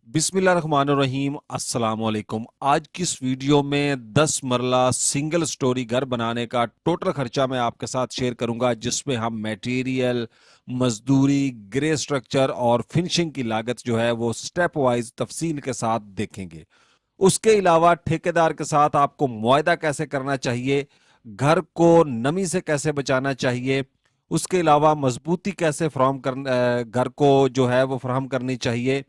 बिस्मिल्लाहिर्रहमानिर्रहीम अस्सलाम वालेकुम। आज की इस वीडियो में 10 मरला सिंगल स्टोरी घर बनाने का टोटल खर्चा मैं आपके साथ शेयर करूंगा, जिसमें हम मटेरियल, मजदूरी, ग्रे स्ट्रक्चर और फिनिशिंग की लागत जो है वो स्टेप वाइज तफसील के साथ देखेंगे। उसके अलावा ठेकेदार के साथ आपको मुआयदा कैसे करना चाहिए, घर को नमी से कैसे बचाना चाहिए, उसके अलावा मजबूती कैसे फ्राहम कर घर को जो है वो फ्राहम करनी चाहिए,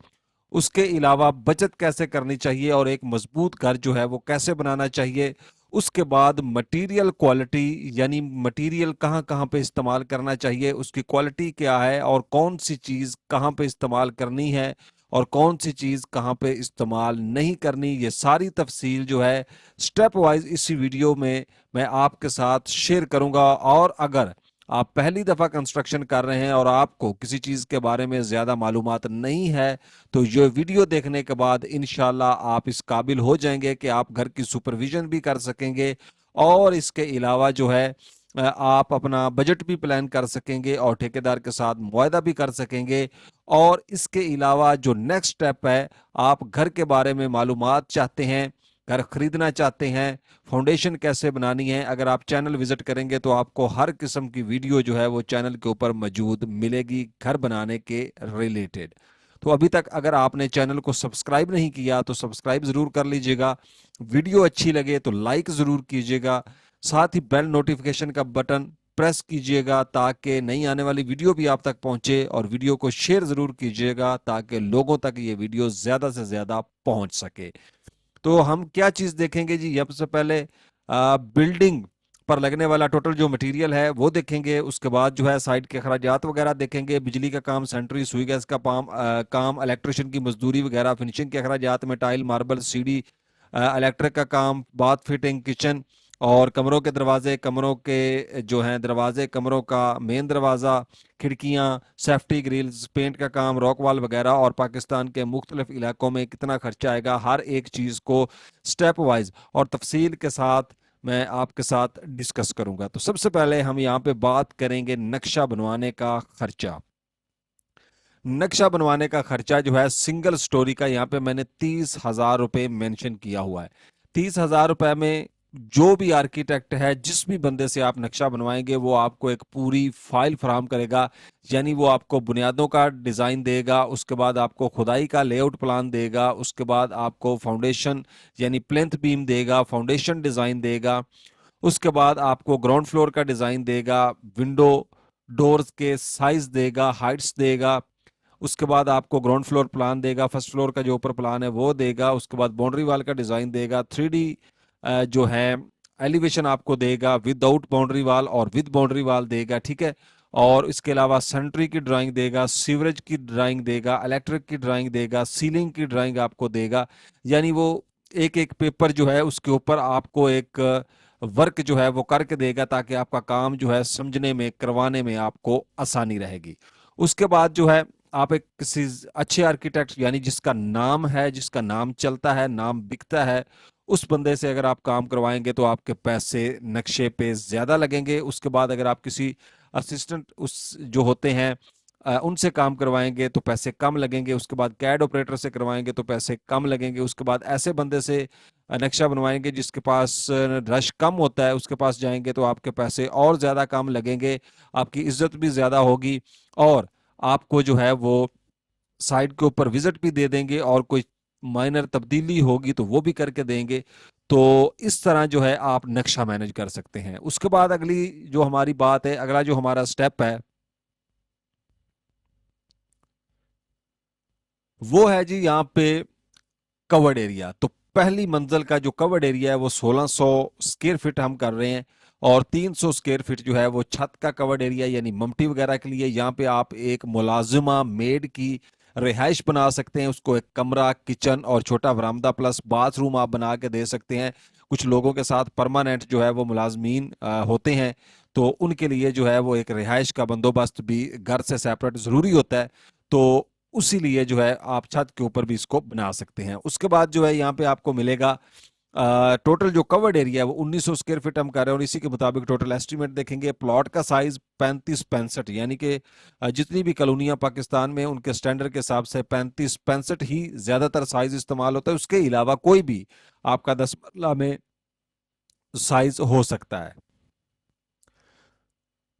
उसके अलावा बचत कैसे करनी चाहिए और एक मजबूत घर जो है वो कैसे बनाना चाहिए। उसके बाद मटेरियल क्वालिटी, यानी मटेरियल कहाँ कहाँ पे इस्तेमाल करना चाहिए, उसकी क्वालिटी क्या है और कौन सी चीज़ कहाँ पे इस्तेमाल करनी है और कौन सी चीज़ कहाँ पे इस्तेमाल नहीं करनी, ये सारी तफसील जो है स्टेप वाइज इसी वीडियो में मैं आपके साथ शेयर करूंगा। और अगर आप पहली दफ़ा कंस्ट्रक्शन कर रहे हैं और आपको किसी चीज़ के बारे में ज़्यादा मालूमात नहीं है, तो ये वीडियो देखने के बाद इंशाल्लाह आप इस काबिल हो जाएंगे कि आप घर की सुपरविजन भी कर सकेंगे और इसके अलावा जो है आप अपना बजट भी प्लान कर सकेंगे और ठेकेदार के साथ मुआयदा भी कर सकेंगे। और इसके अलावा जो नेक्स्ट स्टेप है, आप घर के बारे में मालूमात चाहते हैं, घर खरीदना चाहते हैं, फाउंडेशन कैसे बनानी है, अगर आप चैनल विजिट करेंगे तो आपको हर किस्म की वीडियो जो है वो चैनल के ऊपर मौजूद मिलेगी घर बनाने के रिलेटेड। तो अभी तक अगर आपने चैनल को सब्सक्राइब नहीं किया तो सब्सक्राइब ज़रूर कर लीजिएगा। वीडियो अच्छी लगे तो लाइक ज़रूर कीजिएगा। साथ ही बेल नोटिफिकेशन का बटन प्रेस कीजिएगा ताकि नई आने वाली वीडियो भी आप तक पहुंचे, और वीडियो को शेयर ज़रूर कीजिएगा ताकि लोगों तक ये वीडियो ज़्यादा से ज़्यादा पहुंच सके। तो हम क्या चीज़ देखेंगे जी, सबसे पहले बिल्डिंग पर लगने वाला टोटल जो मटेरियल है वो देखेंगे। उसके बाद जो है साइड के अखराजात वगैरह देखेंगे, बिजली का काम, सेंट्री, सुई गैस का काम, इलेक्ट्रिशियन की मजदूरी वगैरह, फिनिशिंग के अखराजात में टाइल, मार्बल, सीढ़ी, इलेक्ट्रिक का काम, बाथ फिटिंग, किचन और कमरों के दरवाजे, कमरों के जो हैं दरवाजे, कमरों का मेन दरवाज़ा, खिड़कियाँ, सेफ्टी ग्रिल्स, पेंट का काम, रॉक वॉल वगैरह, और पाकिस्तान के मुख्तलिफ इलाकों में कितना खर्चा आएगा, हर एक चीज़ को स्टेप वाइज और तफसील के साथ मैं आपके साथ डिस्कस करूंगा। तो सबसे पहले हम यहाँ पे बात करेंगे नक्शा बनवाने का खर्चा। नक्शा बनवाने का खर्चा जो है सिंगल स्टोरी का, यहाँ पे मैंने 30,000 रुपये मेंशन किया हुआ है। 30,000 रुपये में जो भी आर्किटेक्ट है, जिस भी बंदे से आप नक्शा बनवाएंगे, वो आपको एक पूरी फाइल फराहम करेगा। यानी वो आपको बुनियादों का डिज़ाइन देगा, उसके बाद आपको खुदाई का लेआउट प्लान देगा, उसके बाद आपको फाउंडेशन यानी प्लिंथ बीम देगा, फाउंडेशन डिज़ाइन देगा, उसके बाद आपको ग्राउंड फ्लोर का डिज़ाइन देगा, विंडो डोर्स के साइज देगा, हाइट्स देगा, उसके बाद आपको ग्राउंड फ्लोर प्लान देगा, फर्स्ट फ्लोर का जो ऊपर प्लान है वो देगा, उसके बाद बाउंड्री वाल का डिज़ाइन देगा, 3D जो है एलिवेशन आपको देगा, विदाउट बाउंड्री वाल और विद बाउंड्री वाल देगा, ठीक है। और इसके अलावा सेंट्री की ड्राइंग देगा, सीवरेज की ड्राइंग देगा, इलेक्ट्रिक की ड्राइंग देगा, सीलिंग की ड्राइंग आपको देगा। यानी वो एक एक पेपर जो है उसके ऊपर आपको एक वर्क जो है वो करके देगा, ताकि आपका काम जो है समझने में, करवाने में आपको आसानी रहेगी। उसके बाद जो है आप एक किसी अच्छे आर्किटेक्ट, यानी जिसका नाम है, जिसका नाम चलता है, नाम बिकता है, उस बंदे से अगर आप काम करवाएंगे तो आपके पैसे नक्शे पे ज़्यादा लगेंगे। उसके बाद अगर आप किसी असिस्टेंट उस जो होते हैं उनसे काम करवाएंगे तो पैसे कम लगेंगे। उसके बाद कैड ऑपरेटर से करवाएंगे तो पैसे कम लगेंगे। उसके बाद ऐसे बंदे से नक्शा बनवाएंगे जिसके पास रश कम होता है, उसके पास जाएंगे तो आपके पैसे और ज़्यादा कम लगेंगे, आपकी इज्जत भी ज़्यादा होगी, और आपको जो है वो साइट के ऊपर विजिट भी दे देंगे, और कोई माइनर तब्दीली होगी तो वो भी करके देंगे। तो इस तरह जो है आप नक्शा मैनेज कर सकते हैं। उसके बाद अगली जो हमारी बात है, अगला जो हमारा स्टेप है वो है जी यहाँ पे कवर्ड एरिया। तो पहली मंजिल का जो कवर्ड एरिया है वो 1600 स्क्वायर फीट हम कर रहे हैं, और 300 स्क्वायर फीट जो है वो छत का कवर्ड एरिया, यानी ममटी वगैरह के लिए। यहाँ पे आप एक मुलाजिमा मेड की रिहाइश बना सकते हैं, उसको एक कमरा, किचन और छोटा बरामदा प्लस बाथरूम आप बना के दे सकते हैं। कुछ लोगों के साथ परमानेंट जो है वो मुलाजमीन होते हैं, तो उनके लिए जो है वो एक रिहाइश का बंदोबस्त भी घर से सेपरेट ज़रूरी होता है। तो उसी लिए जो है आप छत के ऊपर भी इसको बना सकते हैं। उसके बाद जो है यहाँ पे आपको मिलेगा टोटल जो कवर्ड एरिया है वो 1900 स्क्वायर फीट हम कर रहे हैं और इसी के मुताबिक टोटल एस्टिमेट देखेंगे। प्लॉट का साइज 35-65 यानी कि जितनी भी कॉलोनियां पाकिस्तान में उनके स्टैंडर्ड के हिसाब से 35-65 ही ज्यादातर साइज इस्तेमाल होता है। उसके अलावा कोई भी आपका 10 मरला में साइज हो सकता है।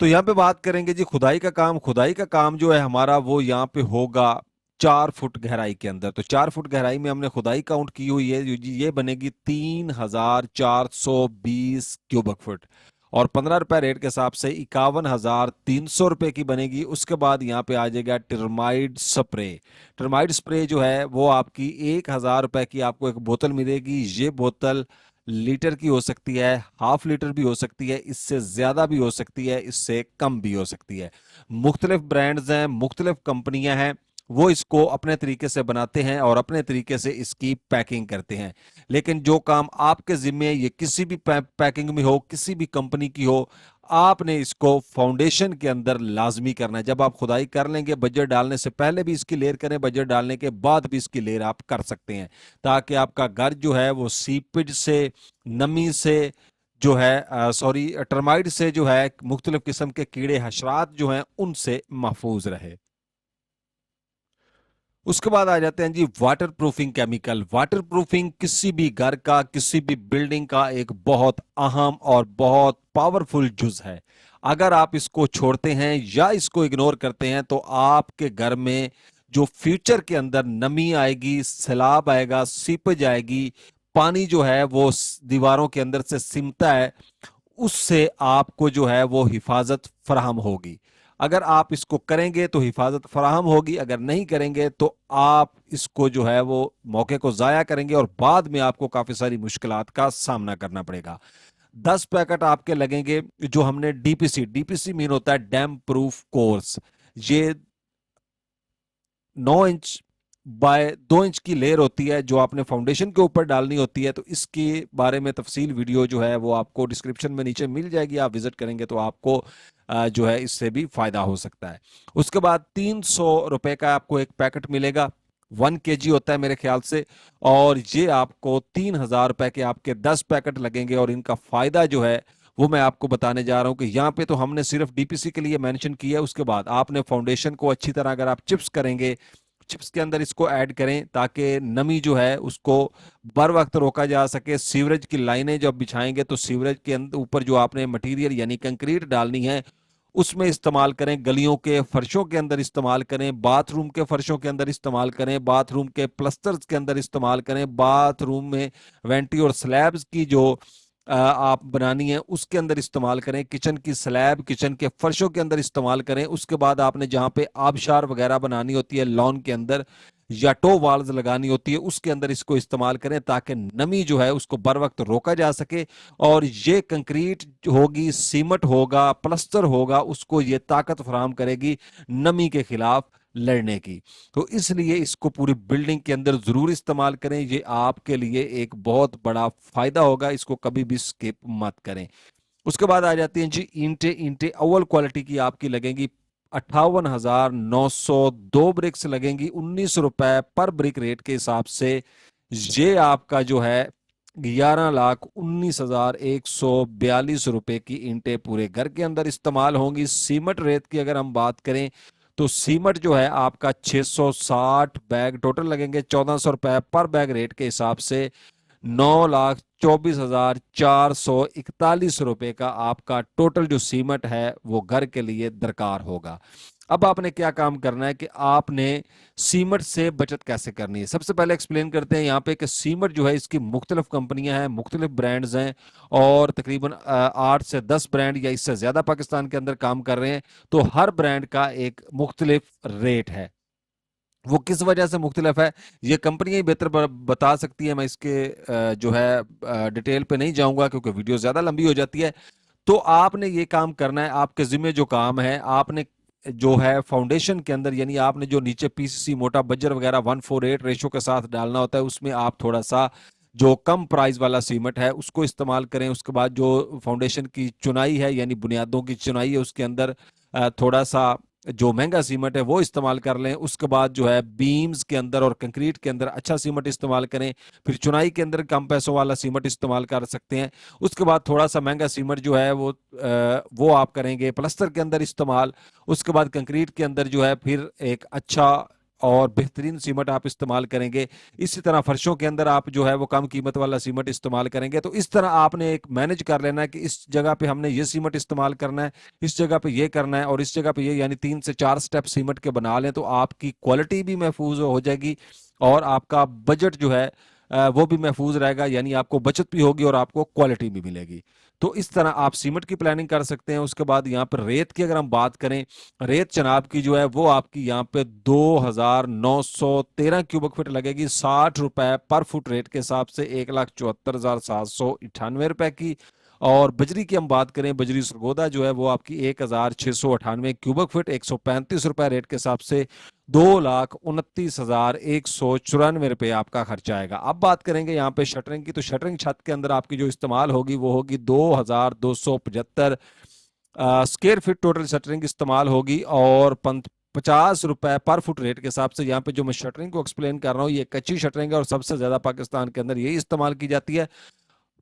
तो यहाँ पे बात करेंगे जी खुदाई का काम। खुदाई का काम जो है हमारा वो यहाँ पे होगा 4 फुट गहराई के अंदर। तो 4 फुट गहराई में हमने खुदाई काउंट की हुई है, ये बनेगी 3420 क्यूबिक फुट और 15 रुपए रेट के हिसाब से 51,300 रुपए की बनेगी। उसके बाद यहाँ पे आ जाएगा टर्माइड स्प्रे। टर्माइड स्प्रे जो है वो आपकी 1,000 रुपए की आपको एक बोतल मिलेगी। ये बोतल लीटर की हो सकती है, हाफ लीटर भी हो सकती है, इससे ज्यादा भी हो सकती है, इससे कम भी हो सकती है। मुख्तलिफ ब्रांड्स हैं, मुख्तलिफ कंपनियां हैं, वो इसको अपने तरीके से बनाते हैं और अपने तरीके से इसकी पैकिंग करते हैं। लेकिन जो काम आपके जिम्मे है, ये किसी भी पैकिंग में हो, किसी भी कंपनी की हो, आपने इसको फाउंडेशन के अंदर लाजमी करना है। जब आप खुदाई कर लेंगे, बजट डालने से पहले भी इसकी लेयर करें, बजट डालने के बाद भी इसकी लेयर आप कर सकते हैं, ताकि आपका घर जो है वो सीपेज से, नमी से जो है सॉरी टर्माइट से जो है, मुख्तलिफ किस्म के कीड़े हशरात जो हैं उनसे महफूज रहे। उसके बाद आ जाते हैं जी water proofing chemical. Water proofing किसी भी घर का, किसी भी बिल्डिंग का एक बहुत अहम और बहुत पावरफुल जुज है। अगर आप इसको छोड़ते हैं या इसको इग्नोर करते हैं तो आपके घर में जो फ्यूचर के अंदर नमी आएगी, सैलाब आएगा, सीपेज आएगी, पानी जो है वो दीवारों के अंदर से सिमटा है, उससे आपको जो है वो हिफाजत फराहम होगी। अगर आप इसको करेंगे तो हिफाजत फराहम होगी, अगर नहीं करेंगे तो आप इसको जो है वो मौके को जाया करेंगे और बाद में आपको काफी सारी मुश्किलात का सामना करना पड़ेगा। 10 पैकेट आपके लगेंगे जो हमने डीपीसी, डीपीसी मीन होता है डैम प्रूफ कोर्स। ये 9 इंच बाय 2 इंच की लेयर होती है जो आपने फाउंडेशन के ऊपर डालनी होती है। तो इसके बारे में तफसील वीडियो जो है वो आपको डिस्क्रिप्शन में नीचे मिल जाएगी, आप विजिट करेंगे तो आपको जो है इससे भी फायदा हो सकता है। उसके बाद 300 रुपए का आपको एक पैकेट मिलेगा, 1 kg होता है मेरे ख्याल से, और ये आपको 3,000 रुपए के आपके 10 पैकेट लगेंगे। और इनका फायदा जो है वो मैं आपको बताने जा रहा हूं कि यहाँ पे तो हमने सिर्फ डीपीसी के लिए मेंशन किया है। उसके बाद आपने फाउंडेशन को अच्छी तरह अगर आप चिप्स करेंगे, चिप्स के अंदर इसको ऐड करें ताकि नमी जो है उसको बर वक्त रोका जा सके। सीवरेज की लाइनें जब बिछाएंगे तो सीवरेज के ऊपर जो आपने मटेरियल यानी कंक्रीट डालनी है उसमें इस्तेमाल करें, गलियों के फर्शों के अंदर इस्तेमाल करें, बाथरूम के फर्शों के अंदर इस्तेमाल करें, बाथरूम के प्लस्टर्स के अंदर इस्तेमाल करें, बाथरूम में वेंटी और स्लैब्स की जो आप बनानी है उसके अंदर इस्तेमाल करें, किचन की स्लैब, किचन के फर्शों के अंदर इस्तेमाल करें। उसके बाद आपने जहां पे आबशार वगैरह बनानी होती है लॉन के अंदर या टो वाल्स लगानी होती है उसके अंदर इसको इस्तेमाल करें ताकि नमी जो है उसको बर वक्त रोका जा सके। और ये कंक्रीट होगी, सीमेंट होगा, प्लस्तर होगा, उसको ये ताकत फराहम करेगी नमी के खिलाफ लड़ने की। तो इसलिए इसको पूरी बिल्डिंग के अंदर जरूर इस्तेमाल करें, ये आपके लिए एक बहुत बड़ा फायदा होगा, इसको कभी भी स्किप मत करें। उसके बाद आ जाती हैं जी ईंटें। ईंटें अव्वल क्वालिटी की आपकी लगेंगी 58,902 ब्रिक्स लगेंगी 19 रुपए पर ब्रिक रेट के हिसाब से। ये आपका जो है 11,19,142 रुपए की ईंटें पूरे घर के अंदर इस्तेमाल होंगी। सीमेंट रेत की अगर हम बात करें तो सीमेंट जो है आपका 660 बैग टोटल लगेंगे 1,400 रुपए पर बैग रेट के हिसाब से। 9,24,441 रुपए का आपका टोटल जो सीमेंट है वो घर के लिए दरकार होगा। अब आपने क्या काम करना है कि आपने सीमेंट से बचत कैसे करनी है। सबसे पहले एक्सप्लेन करते हैं यहाँ पे कि सीमेंट जो है इसकी मुख्तलिफ कंपनियां हैं, मुख्तलिफ ब्रांड्स हैं और तकरीबन 8 से 10 ब्रांड या इससे ज्यादा पाकिस्तान के अंदर काम कर रहे हैं। तो हर ब्रांड का एक मुख्तलिफ रेट है। वो किस वजह से मुख्तलिफ है ये कंपनियां ही बेहतर बता सकती है, मैं इसके जो है डिटेल पे नहीं जाऊंगा क्योंकि वीडियो ज्यादा लंबी हो जाती है। तो आपने ये काम करना है, आपके जिम्मे जो काम है, आपने जो है फाउंडेशन के अंदर यानी आपने जो नीचे पीसीसी मोटा बज्जर वगैरह 1:4 रेशो के साथ डालना होता है, उसमें आप थोड़ा सा जो कम प्राइस वाला सीमेंट है उसको इस्तेमाल करें। उसके बाद जो फाउंडेशन की चुनाई है यानी बुनियादों की चुनाई है उसके अंदर थोड़ा सा जो महंगा सीमेंट है वो इस्तेमाल कर लें। उसके बाद जो है बीम्स के अंदर और कंक्रीट के अंदर अच्छा सीमेंट इस्तेमाल करें। फिर चुनाई के अंदर कम पैसों वाला सीमेंट इस्तेमाल कर सकते हैं। उसके बाद थोड़ा सा महंगा सीमेंट जो है वो आप करेंगे प्लस्तर के अंदर इस्तेमाल। उसके बाद कंक्रीट के अंदर जो है फिर एक अच्छा और बेहतरीन सीमेंट आप इस्तेमाल करेंगे। इसी तरह फर्शों के अंदर आप जो है वो कम कीमत वाला सीमेंट इस्तेमाल करेंगे। तो इस तरह आपने एक मैनेज कर लेना है कि इस जगह पे हमने ये सीमेंट इस्तेमाल करना है, इस जगह पे ये करना है और इस जगह पे ये, यानी 3 से 4 स्टेप सीमेंट के बना लें तो आपकी क्वालिटी भी महफूज हो जाएगी और आपका बजट जो है वो भी महफूज रहेगा, यानी आपको बचत भी होगी और आपको क्वालिटी भी मिलेगी। तो इस तरह आप सीमेंट की प्लानिंग कर सकते हैं। उसके बाद यहाँ पर रेत की अगर हम बात करें, रेत चनाब की जो है वो आपकी यहाँ पे 2,913 क्यूबिक फीट लगेगी, 60 रुपए पर फुट रेट के हिसाब से, 1,74,798 रुपए की। और बजरी की हम बात करें, बजरी सरगोदा जो है वो आपकी 1,698 क्यूबिक फीट, 135 रुपए रेट के हिसाब से, 2,29,194 रुपये आपका खर्चा आएगा। अब बात करेंगे यहाँ पे शटरिंग की, तो शटरिंग छत के अंदर आपकी जो इस्तेमाल होगी वो होगी 2,275 स्क्वायर फीट टोटल शटरिंग इस्तेमाल होगी और 50 रुपए पर फुट रेट के हिसाब से। यहाँ पे जो मैं शटरिंग को एक्सप्लेन कर रहा हूँ ये कच्ची शटरिंग है और सबसे ज्यादा पाकिस्तान के अंदर यही इस्तेमाल की जाती है।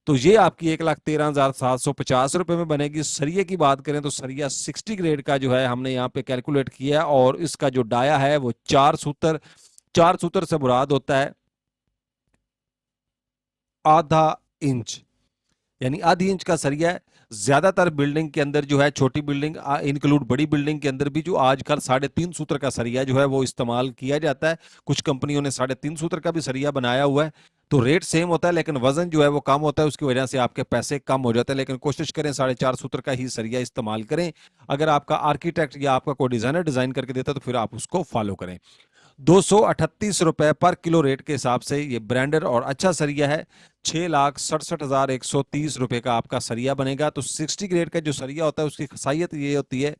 तो ये आपकी 1,13,750 रुपए में बनेगी। सरिये की बात करें तो सरिया 60 ग्रेड का जो है हमने यहाँ पे कैलकुलेट किया और इसका जो डाया है वो 4 सूत्र, 4 सूत्र से मुराद होता है आधा इंच, यानी आधी इंच का सरिया है। ज्यादातर बिल्डिंग के अंदर जो है, छोटी बिल्डिंग इंक्लूड बड़ी बिल्डिंग के अंदर भी, जो आजकल 3.5 सूत्र का सरिया जो है वो इस्तेमाल किया जाता है। कुछ कंपनियों ने 3.5 सूत्र का भी सरिया बनाया हुआ है। तो रेट सेम होता है लेकिन वजन जो है वो कम होता है, उसकी वजह से आपके पैसे कम हो जाते हैं। लेकिन कोशिश करें 4.5 सूत्र का ही सरिया इस्तेमाल करें। अगर आपका आर्किटेक्ट या आपका कोई डिजाइनर डिजाइन करके देता है तो फिर आप उसको फॉलो करें। 238 रुपए पर किलो रेट के हिसाब से ये ब्रांडेड और अच्छा सरिया है। 6,67,130 रुपए का आपका सरिया बनेगा। तो 60 ग्रेड का जो सरिया होता है उसकी खासियत ये होती है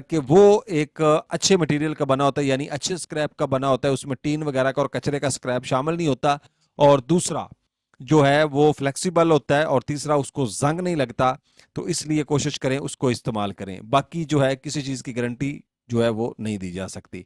कि वो एक अच्छे मटेरियल का बना होता है, यानी अच्छे स्क्रैप का बना होता है, उसमें टीन वगैरह का और कचरे का स्क्रैप शामिल नहीं होता। और दूसरा जो है वो फ्लेक्सिबल होता है और तीसरा उसको जंग नहीं लगता। तो इसलिए कोशिश करें उसको इस्तेमाल करें। बाकी जो है किसी चीज की गारंटी जो है वो नहीं दी जा सकती।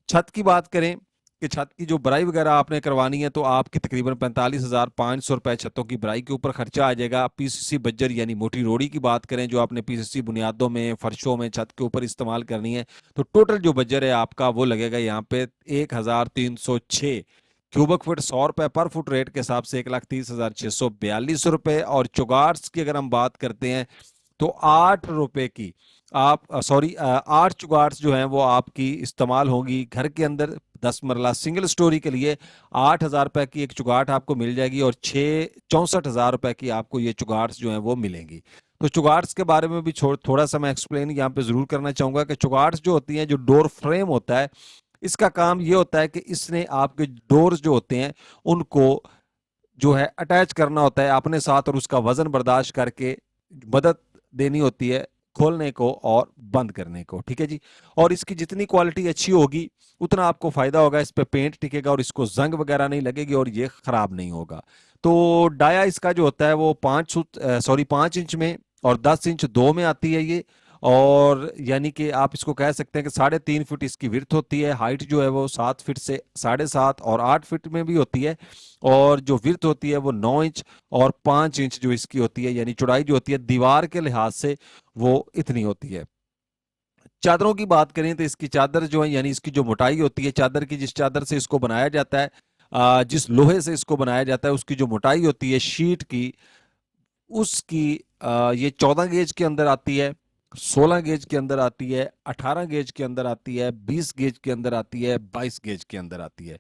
छत की बात करें कि छत की जो बराई वगैरह आपने करवानी है तो आपकी तकरीबन 45,500 रुपए छतों की बराई के ऊपर खर्चा आ जाएगा। पीसीसी बज्जर यानी मोटी रोड़ी की बात करें, जो आपने पीसीसी बुनियादों में, फर्शों में, छत के ऊपर इस्तेमाल करनी है, तो टोटल जो बज्जर है आपका वो लगेगा यहाँ पे 1,306 क्यूबिक फुट, 100 रुपए पर फुट रेट के हिसाब से 1,30,642 रुपए। और चुगार्स की अगर हम बात करते हैं तो 8 रुपए की आप सॉरी 8 चुगार्स जो हैं वो आपकी इस्तेमाल होगी घर के अंदर। 10 मरला सिंगल स्टोरी के लिए 8,000 रुपए की एक चुगाट आपको मिल जाएगी और 64,000 रुपए की आपको ये चुगाट्स जो हैं वो मिलेंगी। तो चुगाट्स के बारे में भी थोड़ा सा मैं एक्सप्लेन यहाँ पे जरूर करना चाहूंगा कि चुगाट्स जो होती हैं, जो डोर फ्रेम होता है, इसका काम ये होता है कि इसने आपके डोर्स जो होते हैं उनको जो है अटैच करना होता है अपने साथ और उसका वजन बर्दाश्त करके मदद देनी होती है खोलने को और बंद करने को। ठीक है जी। और इसकी जितनी क्वालिटी अच्छी होगी उतना आपको फायदा होगा, इस पे पेंट टिकेगा और इसको जंग वगैरह नहीं लगेगी और ये खराब नहीं होगा। तो डाया इसका जो होता है वो 5 इंच में और 10 इंच दो में आती है ये। और यानी कि आप इसको कह सकते हैं कि 3.5 फीट इसकी विड्थ होती है। हाइट जो है वो 7 फीट से 7.5 और 8 फीट में भी होती है। और जो विड्थ होती है वो 9 इंच और 5 इंच जो इसकी होती है, यानी चौड़ाई जो होती है दीवार के लिहाज से वो इतनी होती है। चादरों की बात करें तो इसकी चादर जो है, यानी इसकी जो मोटाई होती है चादर की, जिस चादर से इसको बनाया जाता है, जिस लोहे से इसको बनाया जाता है, उसकी जो मोटाई होती है शीट की, उसकी ये 14 गेज के अंदर आती है, 16 गेज के अंदर आती है, 18 गेज के अंदर आती है, 20 गेज के अंदर आती है, 22 गेज के अंदर आती है।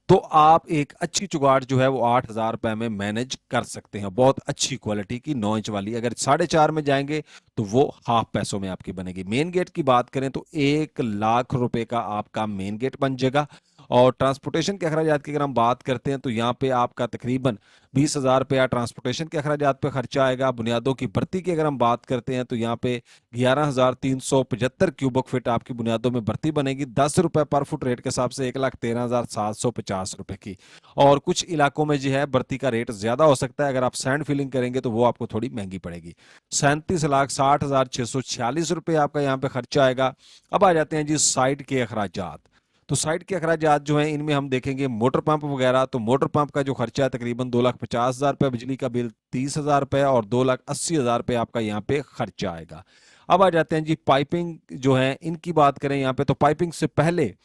तो आप एक अच्छी चुगाड़ जो है वो 8,000 रुपए में मैनेज कर सकते हैं, बहुत अच्छी क्वालिटी की 9 इंच वाली। अगर 4.5 में जाएंगे तो वो हाफ पैसों में आपकी बनेगी। मेन गेट की बात करें तो 1 लाख रुपए का आपका मेन गेट बन जाएगा। और ट्रांसपोर्टेशन के अखराजात की अगर हम बात करते हैं तो यहाँ पे आपका तकरीबन 20,000 रुपया ट्रांसपोर्टेशन के अखराजात पे खर्चा आएगा। बुनियादों की भर्ती की अगर हम बात करते हैं तो यहाँ पे 11,375 क्यूबिक फीट आपकी बुनियादों में भर्ती बनेगी, 10 रुपए पर फुट रेट के हिसाब से 1,13,750 रुपए की। और कुछ इलाकों में जो है भर्ती का रेट ज्यादा हो सकता है, अगर आप सैंड फिलिंग करेंगे तो वो आपको थोड़ी महंगी पड़ेगी। 37,60,646 रुपये आपका यहाँ पे खर्चा आएगा। अब आ जाते हैं जी साइट के अखराजात। तो साइट के अखराजात जो हैं इनमें हम देखेंगे मोटर पंप वगैरह, तो मोटर पंप का जो खर्चा है तकरीबन 2,50,000 रुपये, बिजली का बिल 30,000 रुपये और 2,80,000 रुपये आपका यहाँ पे खर्चा आएगा। अब आ जाते हैं जी पाइपिंग जो है इनकी बात करें यहाँ पे, तो पाइपिंग से पहले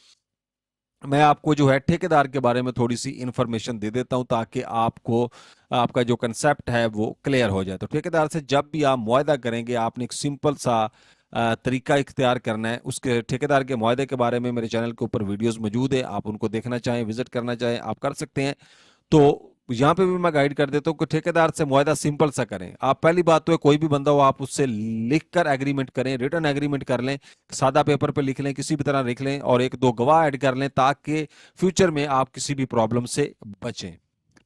मैं आपको जो है ठेकेदार के बारे में थोड़ी सी इंफॉर्मेशन दे देता हूं ताकि आपको आपका जो कंसेप्ट है वो क्लियर हो जाए। तो ठेकेदार से जब भी आप मुआहदा करेंगे आपने एक सिंपल सा तरीका इख्तियार करना है। उसके ठेकेदार के मुआहदे के बारे में मेरे चैनल के ऊपर वीडियोस मौजूद है, आप उनको देखना चाहें विजिट करना चाहें आप कर सकते हैं। तो यहाँ पे भी मैं गाइड कर देता हूँ कि ठेकेदार से मुआहदा सिंपल सा करें। आप पहली बात तो है कोई भी बंदा हो आप उससे लिख कर एग्रीमेंट करें, रिटर्न एग्रीमेंट कर लें, सादा पेपर पे लिख लें, किसी भी तरह लिख लें और एक दो गवाह ऐड कर लें ताकि फ्यूचर में आप किसी भी प्रॉब्लम से बचें।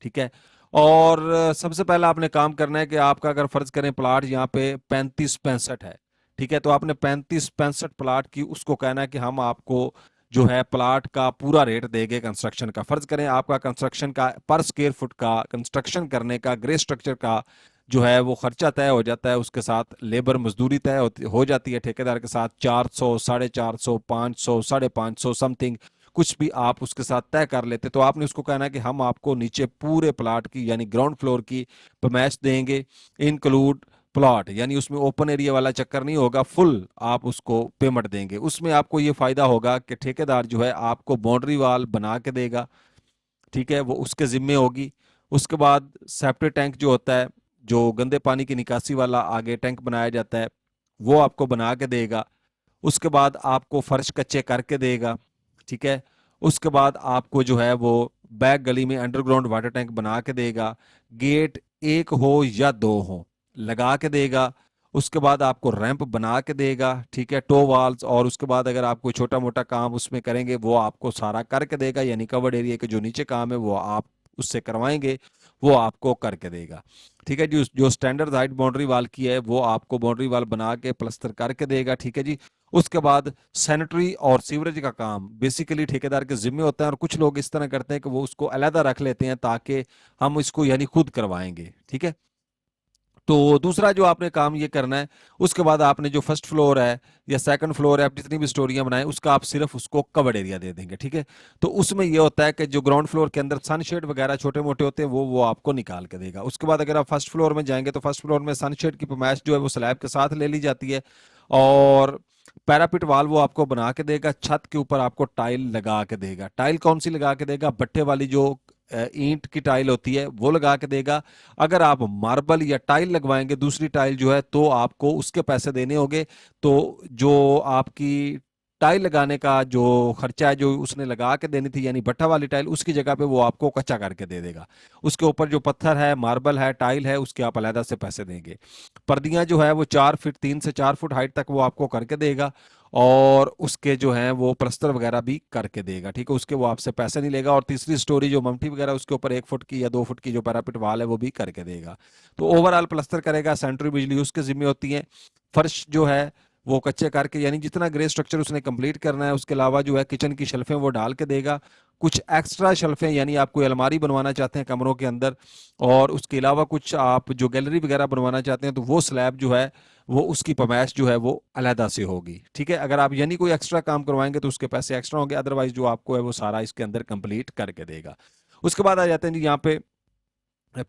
ठीक है। और सबसे पहला आपने काम करना है कि आपका अगर फर्ज करें प्लाट यहाँ पे 35-65 है, ठीक है, तो आपने 35-65 प्लाट की उसको कहना है कि हम आपको जो है प्लाट का पूरा रेट देंगे कंस्ट्रक्शन का। फर्ज करें आपका कंस्ट्रक्शन का पर स्क्वायर फुट का कंस्ट्रक्शन करने का ग्रे स्ट्रक्चर का जो है वो खर्चा तय हो जाता है, उसके साथ लेबर मजदूरी तय हो जाती है ठेकेदार के साथ 400, 450, 500, 550 समथिंग कुछ भी आप उसके साथ तय कर लेते। तो आपने उसको कहना है कि हम आपको नीचे पूरे प्लाट की यानी ग्राउंड फ्लोर की पैमाइश देंगे, इंक्लूड प्लॉट, यानी उसमें ओपन एरिया वाला चक्कर नहीं होगा, फुल आप उसको पेमेंट देंगे। उसमें आपको ये फायदा होगा कि ठेकेदार जो है आपको बाउंड्री वाल बना के देगा, ठीक है, वो उसके जिम्मे होगी। उसके बाद सेप्टिक टैंक जो होता है, जो गंदे पानी की निकासी वाला आगे टैंक बनाया जाता है, वो आपको बना के देगा। उसके बाद आपको फर्श कच्चे करके देगा, ठीक है। उसके बाद आपको जो है वो बैक गली में अंडरग्राउंड वाटर टैंक बना के देगा, गेट एक हो या दो हो लगा के देगा। उसके बाद आपको रैंप बना के देगा, ठीक है, टो वाल्स, और उसके बाद अगर आप कोई छोटा मोटा काम उसमें करेंगे वो आपको सारा करके देगा, यानी कवर्ड एरिया के जो नीचे काम है वो आप उससे करवाएंगे, वो आपको करके देगा। ठीक है जी। जो स्टैंडर्ड हाइट बाउंड्री वाल की है वो आपको बाउंड्री वाल बना के प्लस्तर करके देगा, ठीक है जी। उसके बाद सैनिटरी और सीवरेज का काम बेसिकली ठेकेदार के जिम्मे होता है, और कुछ लोग इस तरह करते हैं कि वो उसको अलहदा रख लेते हैं ताकि हम इसको यानी खुद करवाएंगे, ठीक है। तो दूसरा जो आपने काम ये करना है, उसके बाद आपने जो फर्स्ट फ्लोर है या सेकंड फ्लोर है, आप जितनी भी स्टोरियां बनाए उसका आप सिर्फ उसको कवर्ड एरिया दे देंगे, ठीक है। तो उसमें ये होता है कि जो ग्राउंड फ्लोर के अंदर सनशेड वगैरह छोटे मोटे होते हैं वो आपको निकाल के देगा। उसके बाद अगर आप फर्स्ट फ्लोर में जाएंगे तो फर्स्ट फ्लोर में सनशेड की पैमाइश जो है वो स्लैब के साथ ले ली जाती है, और पैरापिट वाल वो आपको बना के देगा। छत के ऊपर आपको टाइल लगा के देगा। टाइल कौन सी लगा के देगा? भट्ठे वाली जो ईंट की टाइल होती है वो लगा के देगा। अगर आप मार्बल या टाइल लगवाएंगे दूसरी टाइल जो है तो आपको उसके पैसे देने होंगे। तो जो आपकी टाइल लगाने का जो खर्चा है जो उसने लगा के देनी थी यानी भट्ठा वाली टाइल, उसकी जगह पे वो आपको कच्चा करके दे देगा। उसके ऊपर जो पत्थर है, मार्बल है, टाइल है, उसके आप अलहदा से पैसे देंगे। पर्दियां जो है वो 4 फीट 3 से 4 फुट हाइट तक वो आपको करके देगा, और उसके जो है वो प्लस्तर वगैरह भी करके देगा, ठीक है, उसके वो आपसे पैसे नहीं लेगा। और तीसरी स्टोरी जो ममटी वगैरह उसके ऊपर 1 फुट की या 2 फुट की जो पैरापिट वाल है वो भी करके देगा। तो ओवरऑल प्लस्तर करेगा, सेंट्री बिजली उसके जिम्मे होती है। फर्श जो है वो कच्चे करके यानी जितना ग्रे स्ट्रक्चर उसने कंप्लीट करना है, उसके अलावा जो है किचन की शेल्फें वो डाल के देगा। कुछ एक्स्ट्रा शेल्फें यानी आप कोई अलमारी बनवाना चाहते हैं कमरों के अंदर, और उसके अलावा कुछ आप जो गैलरी वगैरह बनवाना चाहते हैं तो वो स्लैब जो है वो उसकी पैमाइश जो है वो अलहदा से होगी, ठीक है। अगर आप यानी कोई एक्स्ट्रा काम करवाएंगे तो उसके पैसे एक्स्ट्रा होंगे, अदरवाइज जो आपको है वो सारा इसके अंदर कंप्लीट करके देगा। उसके बाद आ जाते हैं जी यहाँ पे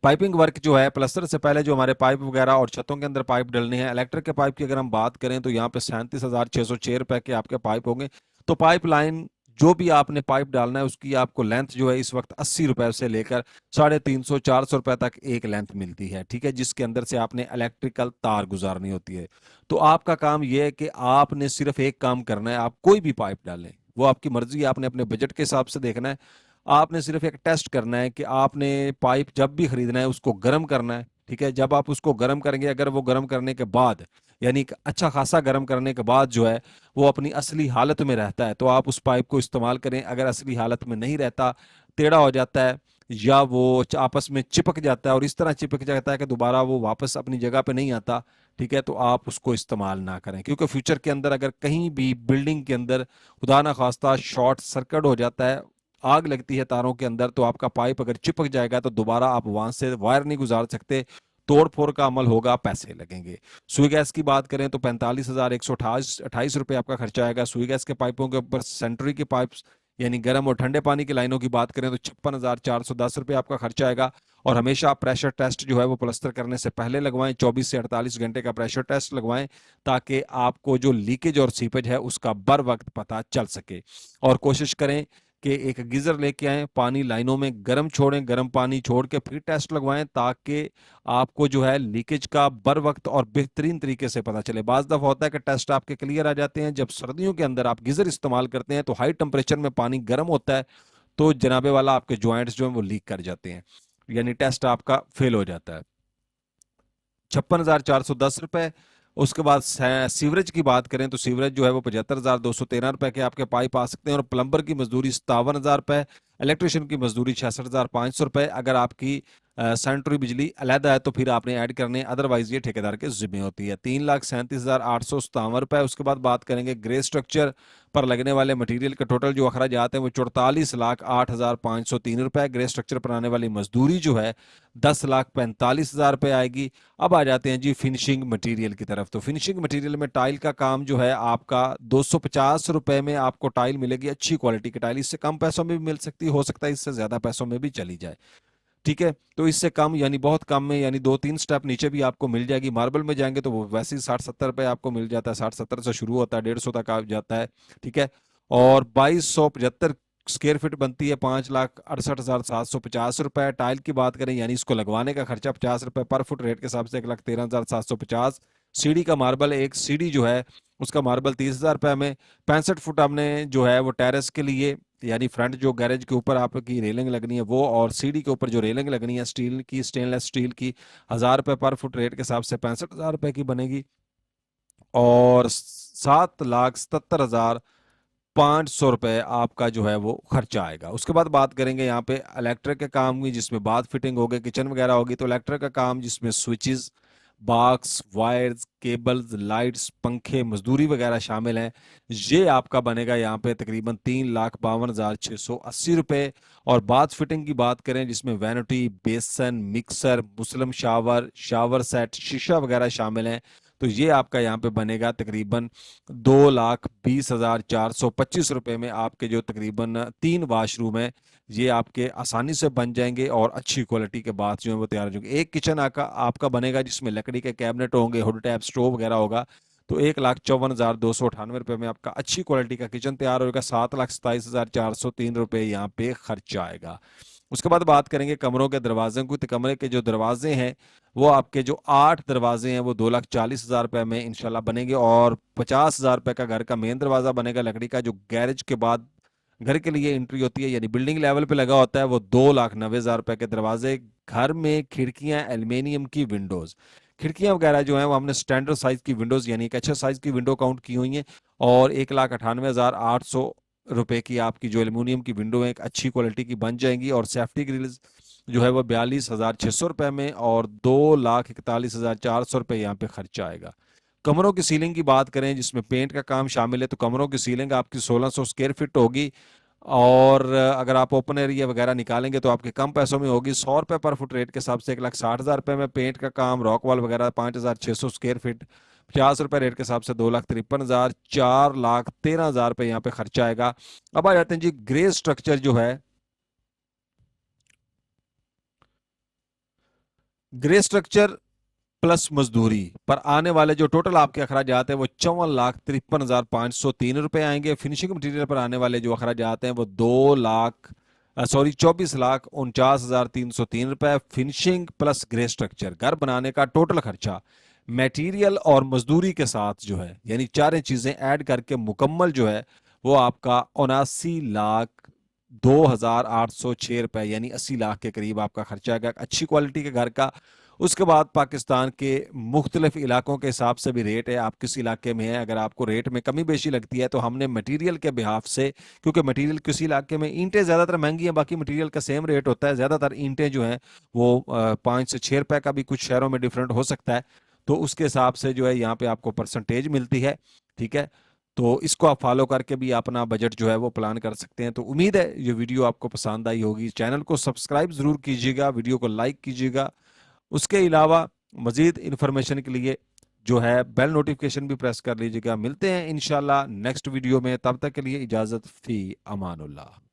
पाइपिंग वर्क जो है। प्लस्तर से पहले जो हमारे पाइप वगैरह और छतों के अंदर पाइप डलने हैं, इलेक्ट्रिक के पाइप की अगर हम बात करें तो यहाँ पे 37,606 रुपए के आपके पाइप होंगे। तो पाइप लाइन जो भी आपने पाइप डालना है उसकी आपको लेंथ जो है इस वक्त 80 रुपए से लेकर 350-400 रुपए तक एक लेंथ मिलती है, ठीक है, जिसके अंदर से आपने इलेक्ट्रिकल तार गुजारनी होती है। तो आपका काम यह है कि आपने सिर्फ एक काम करना है, आप कोई भी पाइप डालें, वो आपकी मर्जी है, आपने अपने बजट के हिसाब से देखना है। आपने सिर्फ एक टेस्ट करना है कि आपने पाइप जब भी खरीदना है उसको गर्म करना है, ठीक है। जब आप उसको गर्म करेंगे, अगर वो गर्म करने के बाद यानी कि अच्छा खासा गर्म करने के बाद जो है वो अपनी असली हालत में रहता है। तो आप उस पाइप को इस्तेमाल करें। अगर असली हालत में नहीं रहता, टेढ़ा हो जाता है या वो आपस में चिपक जाता है और इस तरह चिपक जाता है कि दोबारा वो वापस अपनी जगह पे नहीं आता, ठीक है, तो आप उसको इस्तेमाल ना करें। क्योंकि फ्यूचर के अंदर अगर कहीं भी बिल्डिंग के अंदर खुदा ना खास्ता शॉर्ट सर्किट हो जाता है, आग लगती है तारों के अंदर, तो आपका पाइप अगर चिपक जाएगा तो दोबारा आप वहां से वायर नहीं गुजार सकते, तोड़ फोड़ का अमल होगा, पैसे लगेंगे। सुई गैस की बात करें तो 45,128 रुपये आपका खर्चा आएगा। सुई गैस के पाइपों के ऊपर सेंट्री की पाइप यानी गर्म और ठंडे पानी की लाइनों की बात करें तो 56,410 रुपये आपका खर्चा आएगा। और हमेशा आप प्रेशर टेस्ट जो है वो प्लस्तर करने से पहले लगवाएं, 24 से 48 घंटे का प्रेशर टेस्ट लगवाएं, ताकि आपको जो लीकेज और सीपेज है उसका बर वक्त पता चल सके। और कोशिश करें कि एक गीजर लेके आए, पानी लाइनों में गर्म छोड़ें, गर्म पानी छोड़ के फिर टेस्ट लगवाएं, ताकि आपको जो है लीकेज का बर वक्त और बेहतरीन तरीके से पता चले। बाज दफा होता है कि टेस्ट आपके क्लियर आ जाते हैं, जब सर्दियों के अंदर आप गीजर इस्तेमाल करते हैं तो हाई टेम्परेचर में पानी गर्म होता है, तो जनाबे वाला आपके ज्वाइंट्स जो है वो लीक कर जाते हैं, यानी टेस्ट आपका फेल हो जाता है। 56,410 रुपए। उसके बाद सीवरेज की बात करें तो सीवरेज जो है वो 75,213 रुपए के आपके पाइप आ सकते हैं। और प्लम्बर की मजदूरी 57,000 रुपए, इलेक्ट्रिशियन की मजदूरी 66,500 रुपए। अगर आपकी सैनिटरी बिजली अलहदा है तो फिर आपने ऐड करने, अदरवाइज ये ठेकेदार के जिम्मे होती है। 3,37,857 रुपए। उसके बाद बात करेंगे ग्रे स्ट्रक्चर पर लगने वाले मटेरियल के टोटल जो अखराजात हैं वो 44,08,503 रुपए। ग्रे स्ट्रक्चर पर आने वाली मजदूरी जो है 10,45,000 रुपए आएगी। अब आ जाते हैं जी फिनिशिंग मटेरियल की तरफ। तो फिनिशिंग मटेरियल में टाइल का काम जो है आपका 250 रुपए में आपको टाइल मिलेगी, अच्छी क्वालिटी की टाइल। इससे कम पैसों में भी मिल सकती, हो सकता है इससे ज्यादा पैसों में भी चली जाए, ठीक है। तो इससे कम यानी बहुत कम में, यानी 2-3 स्टेप नीचे भी आपको मिल जाएगी। मार्बल में जाएंगे तो वो वैसे ही 60-70 रुपए आपको मिल जाता है, 60-70 से शुरू होता है, 150 तक आ जाता है, ठीक है। और 2275 स्क्वायर फीट बनती है 5,68,750 रुपए। टाइल की बात करें यानी इसको लगवाने का खर्चा 50 रुपए पर फुट, रेट के हिसाब से 1,13,750। सीढ़ी का मार्बल, एक सीढ़ी जो है उसका मार्बल 30,000 रुपए में। 65 फुट हमने जो है वो टेरेस के लिए, यानी फ्रंट जो गैरेज के ऊपर आपकी रेलिंग लगनी है वो, और सीढ़ी के ऊपर जो रेलिंग लगनी है स्टील की, स्टेनलेस स्टील की, 1,000 रुपए पर फुट, रेट के हिसाब से 65,000 रुपए की बनेगी। और 7,77,500 रुपए आपका जो है वो खर्चा आएगा। उसके बाद बात करेंगे यहाँ पे इलेक्ट्रिक के काम की, जिसमें बाथ फिटिंग होगी, किचन वगैरह होगी। तो इलेक्ट्रिक का काम जिसमें switches, box, wires, cables, lights, पंखे, मजदूरी वगैरह शामिल हैं, ये आपका बनेगा यहाँ पे तकरीबन 3,52,680 रुपये। और बाथ फिटिंग की बात करें जिसमें वैनिटी, बेसन, mixer, Muslim shower, shower set, शीशा वगैरह शामिल हैं, तो ये आपका यहाँ पे बनेगा तकरीबन 2,20,425 रुपये में। आपके जो तकरीबन 3 वाशरूम है ये आपके आसानी से बन जाएंगे और अच्छी क्वालिटी के बाथ जो है वो तैयार हो जाएंगे। एक किचन आपका बनेगा जिसमें लकड़ी के कैबिनेट होंगे, हुड टैप स्टोव वगैरह होगा, तो 1,54,298 रुपये में आपका अच्छी क्वालिटी का किचन तैयार होगा। 7,27,403 रुपये यहाँ पे खर्चा आएगा। उसके बाद बात करेंगे कमरों के दरवाजे की। तो कमरे के जो दरवाजे हैं वो आपके जो 8 दरवाजे हैं वो 2,40,000 रुपये में इंशाल्लाह बनेंगे। और 50,000 रुपये का घर का मेन दरवाजा बनेगा लकड़ी का, जो गैरेज के बाद घर के लिए एंट्री होती है, यानी बिल्डिंग लेवल पे लगा होता है, वो 2,90,000 रुपये के दरवाजे। घर में खिड़कियां एल्युमिनियम की, विंडोज, खिड़कियां वगैरह जो है वो हमने स्टैंडर्ड साइज की विंडोज यानी एक अच्छे साइज की विंडो काउंट की हुई हैं। और 1,98,800 रुपये की आपकी जो एल्युमिनियम की विंडो है एक अच्छी क्वालिटी की बन जाएंगी। और सेफ्टी ग्रिल्स जो है वो 42,600 रुपये में, और 2,41,400 रुपये यहाँ पे खर्चा आएगा। कमरों की सीलिंग की बात करें जिसमें पेंट का काम शामिल है, तो कमरों की सीलिंग आपकी 1,600 स्क्वायर फीट होगी। और अगर आप ओपन एरिया वगैरह निकालेंगे तो आपके कम पैसों में होगी। 100 रुपये पर फुट, रेट के हिसाब से 1,60,000 रुपये में। पेंट का काम, रॉक वॉल वगैरह 5,600 स्क्वायर फीट, 50 रुपये, रेट के हिसाब से 2,53,000, 4,13,000 रुपये यहाँ पे खर्चा आएगा। अब आ जाते हैं जी ग्रे स्ट्रक्चर जो है। ग्रे स्ट्रक्चर प्लस मजदूरी पर आने वाले जो टोटल आपके अखराजात हैं वो 54,53,503 रुपए आएंगे। फिनिशिंग मटेरियल पर आने वाले जो अखराजात हैं वो 24,49,49,303 रुपए। फिनिशिंग प्लस ग्रे स्ट्रक्चर, घर बनाने का टोटल खर्चा मटेरियल और मजदूरी के साथ जो है, यानी चारें चीजें ऐड करके मुकम्मल जो है वो आपका 79,02,806 रुपए, यानी 80 लाख के करीब आपका खर्चा आएगा अच्छी क्वालिटी के घर का। उसके बाद पाकिस्तान के मुख्तलिफ इलाकों के हिसाब से भी रेट है, आप किस इलाके में हैं। अगर आपको रेट में कमी बेशी लगती है तो हमने मटेरियल के बिहाफ से, क्योंकि मटेरियल किसी इलाके में ईंटें ज़्यादातर महंगी हैं, बाकी मटेरियल का सेम रेट होता है, ज़्यादातर ईंटें जो हैं वो 5 से 6 रुपए का भी कुछ शहरों में डिफरेंट हो सकता है। तो उसके हिसाब से जो है यहाँ पे आपको परसेंटेज मिलती है। ठीक है, तो इसको आप फॉलो करके भी अपना बजट जो है वो प्लान कर सकते हैं। तो उम्मीद है ये वीडियो आपको पसंद आई होगी। चैनल को सब्सक्राइब जरूर कीजिएगा, वीडियो को लाइक कीजिएगा। उसके अलावा मजीद इन्फॉर्मेशन के लिए जो है बेल नोटिफिकेशन भी प्रेस कर लीजिएगा। मिलते हैं इंशाल्लाह नेक्स्ट वीडियो में, तब तक के लिए इजाज़त, फी अमानुल्लाह।